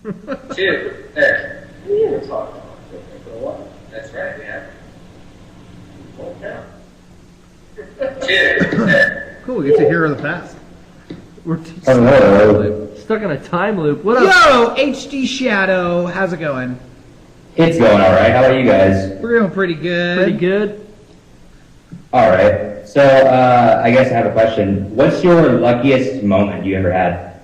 Two, there. We haven't talked about it for a while. That's right, we have. Won't count. Two, there. Cool, we get to hear the past. We're stuck in a time loop. What up? Yo, HDShadow, how's it going? It's going alright. How are you guys? We're doing pretty good. Pretty good. Alright. So, I guess I have a question. What's your luckiest moment you ever had?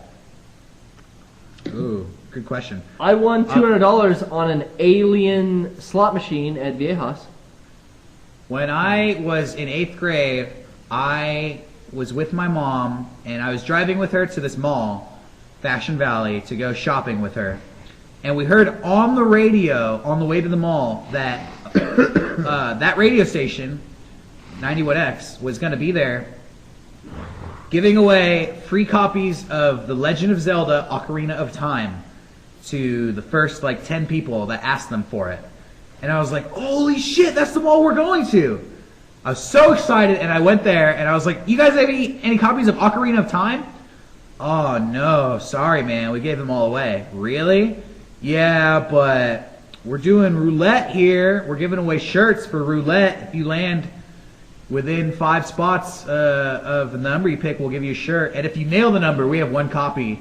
Ooh, good question. I won $200 on an alien slot machine at Viejas. When I was in 8th grade, I was with my mom, and I was driving with her to this mall, Fashion Valley, to go shopping with her. And we heard on the radio, on the way to the mall, that that radio station, 91X, was going to be there giving away free copies of The Legend of Zelda Ocarina of Time to the first, 10 people that asked them for it. And I was like, holy shit, that's the mall we're going to. I was so excited, and I went there, and I was like, you guys have any copies of Ocarina of Time? Oh, no, sorry, man, we gave them all away. Really? Yeah, but we're doing roulette here. We're giving away shirts for roulette. If you land within 5 spots of the number you pick, we'll give you a shirt. And if you nail the number, we have 1 copy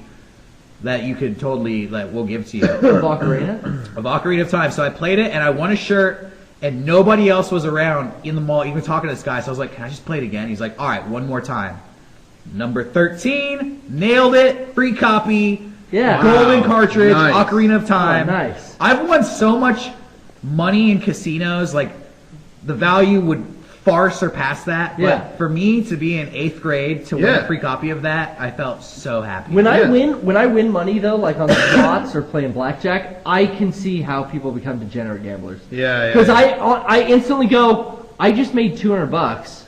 that you could totally, we'll give to you. Of Ocarina? Of Ocarina of Time. So I played it, and I won a shirt, and nobody else was around in the mall, even talking to this guy. So I was like, can I just play it again? He's like, all right, 1 more time. Number 13, nailed it, free copy, Yeah. golden cartridge, Nice. Ocarina of Time. Oh, nice. I've won so much money in casinos, the value would far surpass that. Yeah. But for me to be in 8th grade to win Yeah. a free copy of that, I felt so happy. When I win money though, on the slots or playing blackjack, I can see how people become degenerate gamblers. Yeah. Because I instantly go, I just made $200.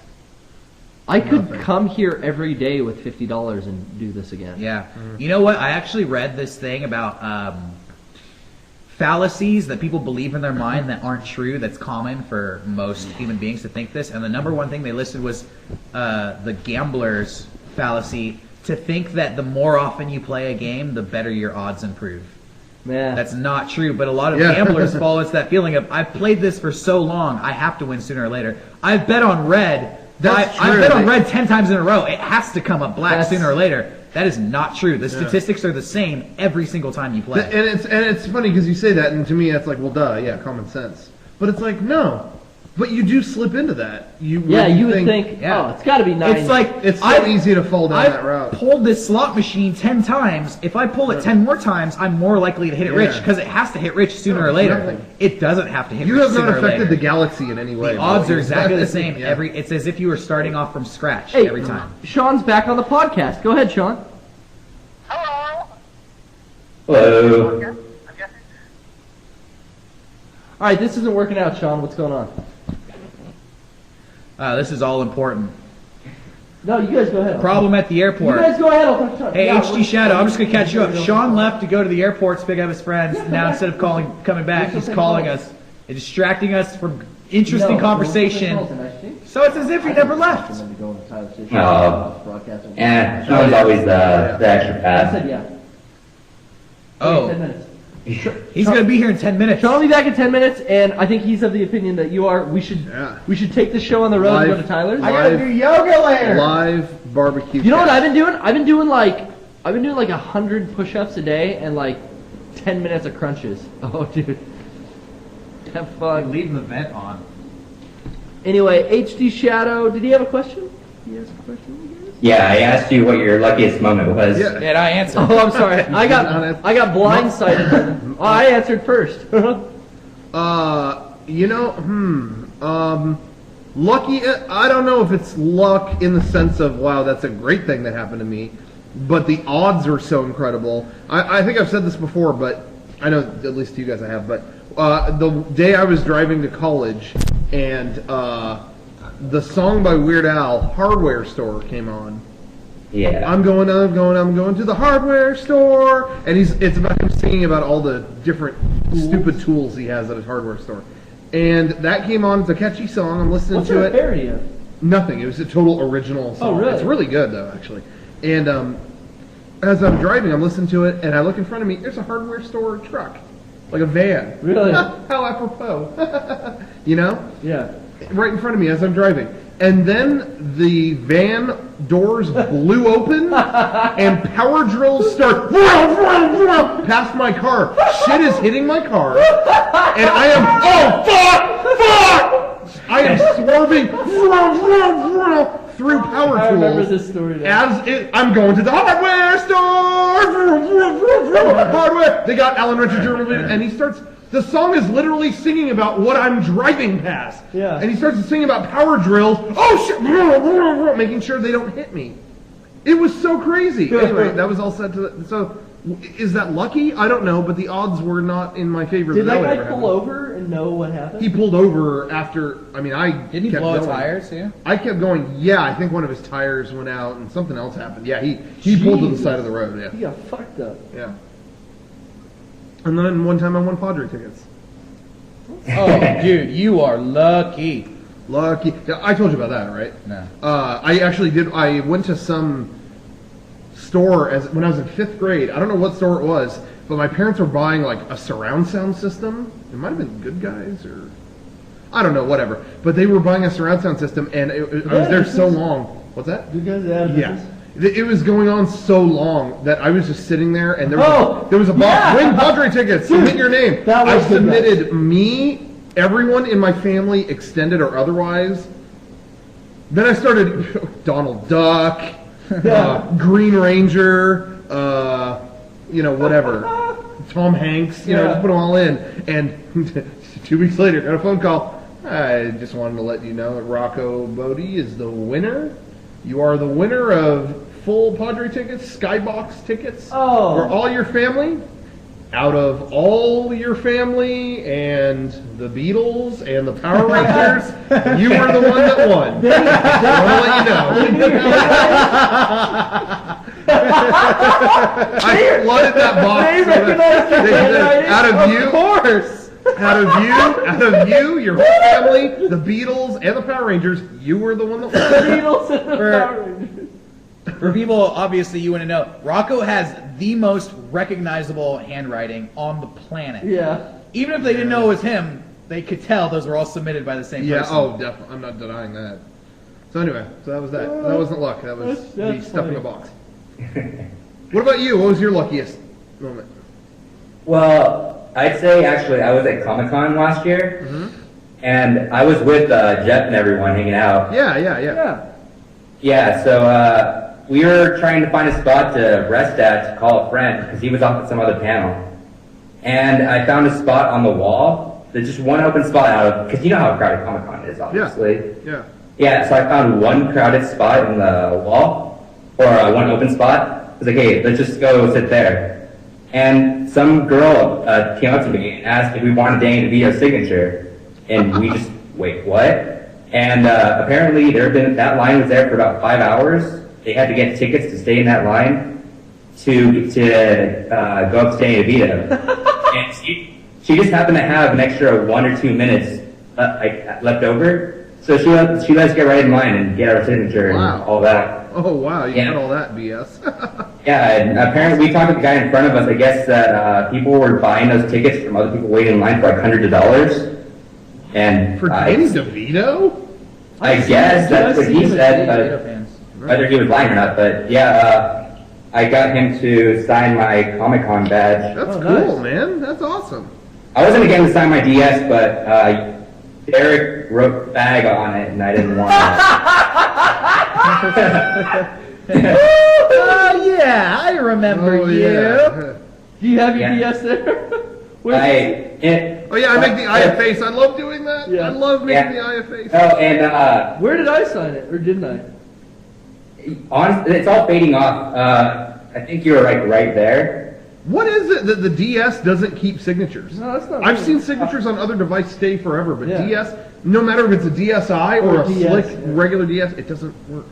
I could come here every day with $50 and do this again. Yeah. You know what? I actually read this thing about fallacies that people believe in their mind that aren't true, that's common for most human beings to think this. And the number one thing they listed was the gambler's fallacy, to think that the more often you play a game, the better your odds improve. Man. That's not true, but a lot of gamblers fall into that feeling of, I've played this for so long, I have to win sooner or later. I've bet on red. I've bet on red 10 times in a row. It has to come up black sooner or later. That is not true. The statistics are the same every single time you play. And it's funny because you say that, and to me that's like, well, duh, yeah, common sense. But it's like, no. But you do slip into that. You would think, oh, it's got to be 9. It's like, it's so easy to fall down that route. I've pulled this slot machine 10 times. If I pull it 10 more times, I'm more likely to hit it rich, because it has to hit rich sooner or later. Nothing. It doesn't have to hit You rich have sooner not or affected later. the galaxy in any way. The odds are exactly the same. Yeah. It's as if you were starting off from scratch Hey, every time. Sean's back on the podcast. Go ahead, Sean. Hello. Hello. I'm guessing. All right, this isn't working out, Sean. What's going on? This is all important. No, you guys go ahead. Problem at the airport. You guys go ahead. I'll talk to Sean. Hey, Yeah, HDShadow, I'm just going to catch you up. Sean left to go to the airport to pick up his friends. Now, instead of coming back, he's calling us and distracting us from interesting conversation. So it's as if he never left. And Sean's always the extra I pass. said yeah. Oh, 10 minutes. he's going to be here in 10 minutes. Sean will be back in 10 minutes, and I think he's of the opinion that you are. We should take the show on the road and go to Tyler's. I gotta do yoga later. Live barbecue. You know what I've been doing? I've been doing like 100 push-ups a day and 10 minutes of crunches. Oh, dude, have fun. Leaving the vent on. Anyway, HDShadow, did he have a question? He has a question. Yeah, I asked you what your luckiest moment was. Yeah. And I answered. Oh, I'm sorry. I got blindsided. Oh, I answered first. Lucky, I don't know if it's luck in the sense of, wow, that's a great thing that happened to me, but the odds are so incredible. I think I've said this before, but I know at least to you guys I have, but the day I was driving to college and the song by Weird Al, Hardware Store, came on. Yeah. I'm going to the hardware store, and it's about him singing about all the different stupid tools he has at his hardware store. And that came on. It's a catchy song. I'm listening What's to it it. a parody of? Nothing. It was a total original song. Oh, really? It's really good though, actually. And as I'm driving, I'm listening to it, and I look in front of me. There's a hardware store truck, like a van. Really? How apropos. You know? Yeah. Right in front of me as I'm driving. And then the van doors blew open and power drills start past my car. Shit is hitting my car. And I am, fuck! I am swerving through power tools. I remember this story now. I'm going to the hardware store. Hardware. They got Alan Richard, and he starts. The song is literally singing about what I'm driving past. Yeah. And he starts to sing about power drills. Oh shit! Making sure they don't hit me. It was so crazy. Anyway, that was all said to the, so. Is that lucky? I don't know, but the odds were not in my favor. Did that guy pull over and know what happened? He pulled over after. I mean, Didn't he blow a tire too? I kept going. Yeah, I think one of his tires went out and something else happened. Yeah, he pulled to the side of the road. Yeah. He got fucked up. Yeah. And then one time I won Padre tickets. Oh, dude, you are lucky. Lucky. Yeah, I told you about that, right? No. I actually did. I went to some store when I was in 5th grade. I don't know what store it was, but my parents were buying like a surround sound system. It might have been Good Guys or I don't know, whatever. But they were buying a surround sound system, and I was there so long. What's that? You guys have Yeah. It was going on so long that I was just sitting there, and there was a box. Win Padre tickets. Submit your name. I submitted everyone in my family, extended or otherwise. Then I started Donald Duck, Green Ranger, whatever. Tom Hanks, just put them all in. And 2 weeks later, got a phone call. I just wanted to let you know that Rocco Bodie is the winner. You are the winner of full Padre tickets, Skybox tickets for all your family. Out of all your family and the Beatles and the Power Rangers, you were the one that won. I want to let you know. I flooded that box. They said, out of you, your whole family, the Beatles and the Power Rangers, you were the one that won. The Beatles and the Power Rangers. For people, obviously, you want to know, Rocco has the most recognizable handwriting on the planet. Yeah. Even if they didn't know it was him, they could tell those were all submitted by the same person. Oh, definitely. I'm not denying that. So anyway, that was that. That wasn't luck. That was me stuffing a box. What about you? What was your luckiest moment? Well, I'd say actually I was at Comic-Con last year, and I was with Jeff and everyone hanging out. Yeah. Yeah, so we were trying to find a spot to rest at to call a friend because he was off at some other panel. And I found a spot on the wall. There's just one open spot out of, because you know how crowded Comic-Con is, obviously. Yeah, so I found one crowded spot in the wall, or one open spot. I was like, hey, let's just go sit there. And some girl came up to me and asked if we wanted Danny DeVito's signature. And we just, wait, what? And apparently that line was there for about 5 hours. They had to get tickets to stay in that line to go up to Danny DeVito. And she just happened to have an extra 1 or 2 minutes left over. So she let us get right in line and get our signature and all that. Oh, wow. You got all that BS. Yeah, and apparently we talked to the guy in front of us. I guess that people were buying those tickets from other people waiting in line for like hundreds of dollars. And for Danny DeVito? I guess that's what he said, but whether he was lying or not. But yeah, I got him to sign my Comic-Con badge. That's cool, man. That's awesome. I wasn't going to sign my DS, but Derek wrote bag on it, and I didn't want Oh yeah, I remember you. Yeah. Do you have your DS there? I make the eye face. I love doing that. Yeah. I love making the eye face. Oh, and where did I sign it, or didn't I? Honestly, it's all fading off. I think you were like right there. What is it that the DS doesn't keep signatures? No, that's not. I've seen signatures on other devices stay forever, but Yeah. DS, no matter if it's a DSi or a DS, slick regular DS, it doesn't work.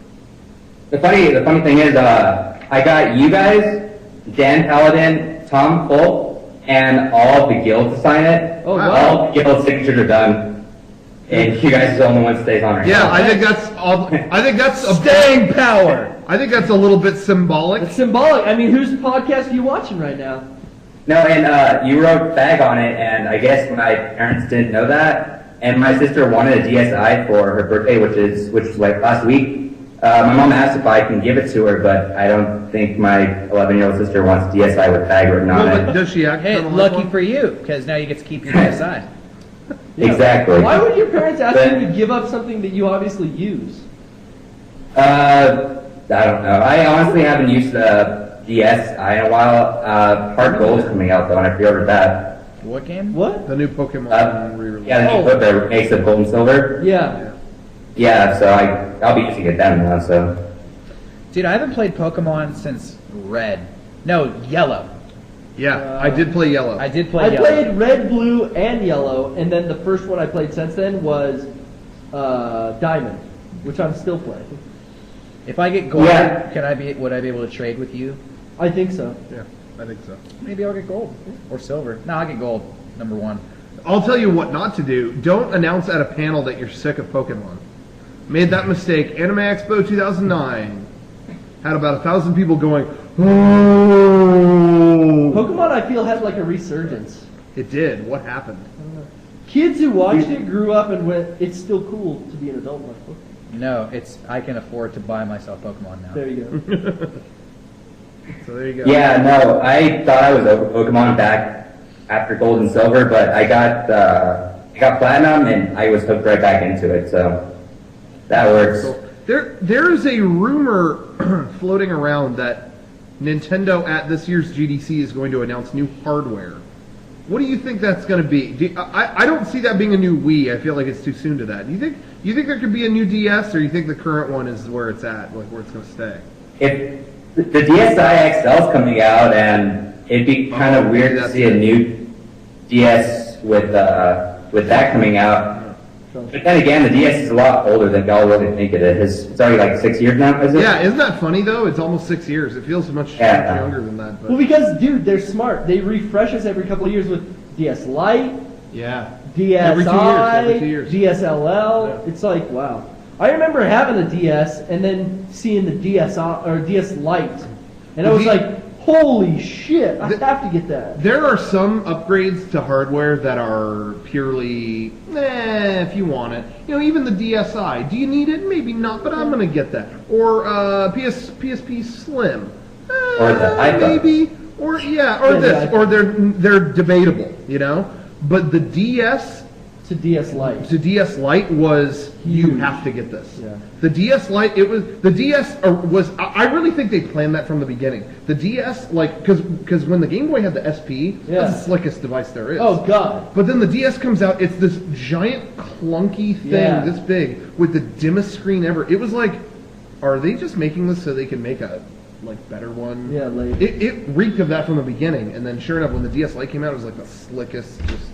The funny thing is, I got you guys, Dan Paladin, Tom Folk, and all the guild to sign it. Oh, wow. All the guild signatures are done. and you guys are the only one that stays on right Yeah, now. I think that's all. I think that's Staying power. I think that's a little bit symbolic. It's symbolic. I mean, whose podcast are you watching right now? No, and you wrote fag on it, and I guess my parents didn't know that, and my sister wanted a DSI for her birthday, which was like last week. My mom asked if I can give it to her, but I don't think my 11-year-old sister wants DSI with fag written on Well, but it. does she act? Hey, kinda like lucky one? for you, because now you get to keep your DSI. Exactly. Why would your parents ask But- you to give up something that you obviously use? I don't know. I honestly haven't used DSI in a while. Heart Gold is coming out though, and I pre-ordered that. What game? What? The new Pokemon re-release. Yeah, the new book that makes it gold and silver. Yeah. Yeah, so I'll be using it then now. So Dude, I haven't played Pokemon since Red. No, Yellow. Yeah, I did play Yellow. I did play I Yellow. played red, blue, and yellow, and then the first one I played since then was Diamond, which I'm still playing. If I get gold, Yeah. would I be able to trade with you? I think so. Yeah, I think so. Maybe I'll get gold. Or silver. No, I'll get gold. Number one. I'll tell you what not to do. Don't announce at a panel that you're sick of Pokemon. Made that mistake. Anime Expo 2009 had about 1,000 people going, oh. Pokemon, I feel, had like a resurgence. It did. What happened? Kids who watched it grew up and went, it's still cool to be an adult and watch Pokemon. No, I can afford to buy myself Pokemon now. There you go. So there you go. yeah, no, I thought I was over Pokemon back after Gold and Silver, but I got Platinum and I was hooked right back into it. So that works. There is a rumor floating around that Nintendo at this year's GDC is going to announce new hardware. What do you think that's going to be? I don't see that being a new Wii. I feel like it's too soon to that. Do you think there could be a new DS, or you think the current one is where it's at, like where it's going to stay? If the DSi XL is coming out, and it'd be kind of weird to that's see a new DS with that coming out. But then again, the DS is a lot older than y'all really think it is. It's already like 6 years now, is it? Yeah, isn't that funny though? It's almost 6 years. It feels much younger than that. But Well, because, dude, they're smart. They refresh us every couple of years with DS Lite, yeah, DSi, Every 2 years. DSLL. Yeah. It's like, wow. I remember having a DS and then seeing the DSi or DS Lite, and I was like, holy shit! I have to get that. there are some upgrades to hardware that are purely, if you want it. You know, even the DSi. Do you need it? Maybe not, but I'm gonna get that. Or PSP Slim. Or the iPhone. Maybe. Or this. the Or they're debatable. You know. But the DS To DS Lite. to DS Lite was you Huge. have to get this. Yeah. The DS Lite, the DS was. I really think they planned that from the beginning. The DS, like, because when the Game Boy had the SP, that's the slickest device there is. Oh god. But then the DS comes out, it's this giant clunky thing, Yeah. this big, with the dimmest screen ever. It was like, are they just making this so they can make a better one? Yeah, like It reeked of that from the beginning, and then sure enough, when the DS Lite came out, it was like the slickest. Just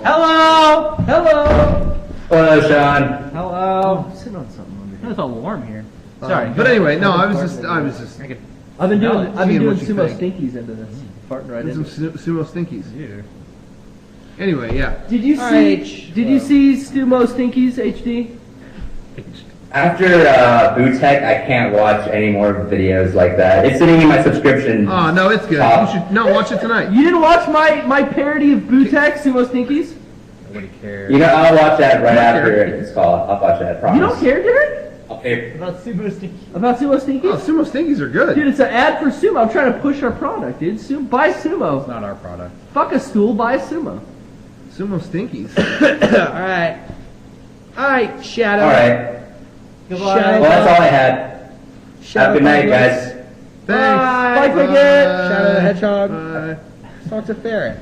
hello, hello, Hello, Sean. hello. I'm sitting on something under here. It's all warm here. Sorry, but anyway, no, I was just. I could I've been doing Seeing sumo what you stinkies into this. Farting right some in. sumo stinkies. do. Anyway, yeah. Did you see? Alright, Did you see Sumo Stinkies HD? After Boot Tech, I can't watch any more videos like that. It's sitting in my subscription. Oh no, it's good. You should watch it tonight. You didn't watch my parody of Butek Sumo Stinkies? Nobody cares. You know, I'll watch that right after it's called. I'll watch that, I promise. You don't care, Derek? Okay. About Sumo Stinkies? Oh, sumo stinkies are good. Dude, it's an ad for Sumo. I'm trying to push our product, dude. Buy It's Sumo. not our product. Fuck a stool, buy a Sumo. Sumo stinkies. Alright, Shadow. All right. Goodbye. Well, that's all I had. Have a good night, guys. Thanks. Bye, Cricket. Shadow the Hedgehog. Bye. Talk to Farron.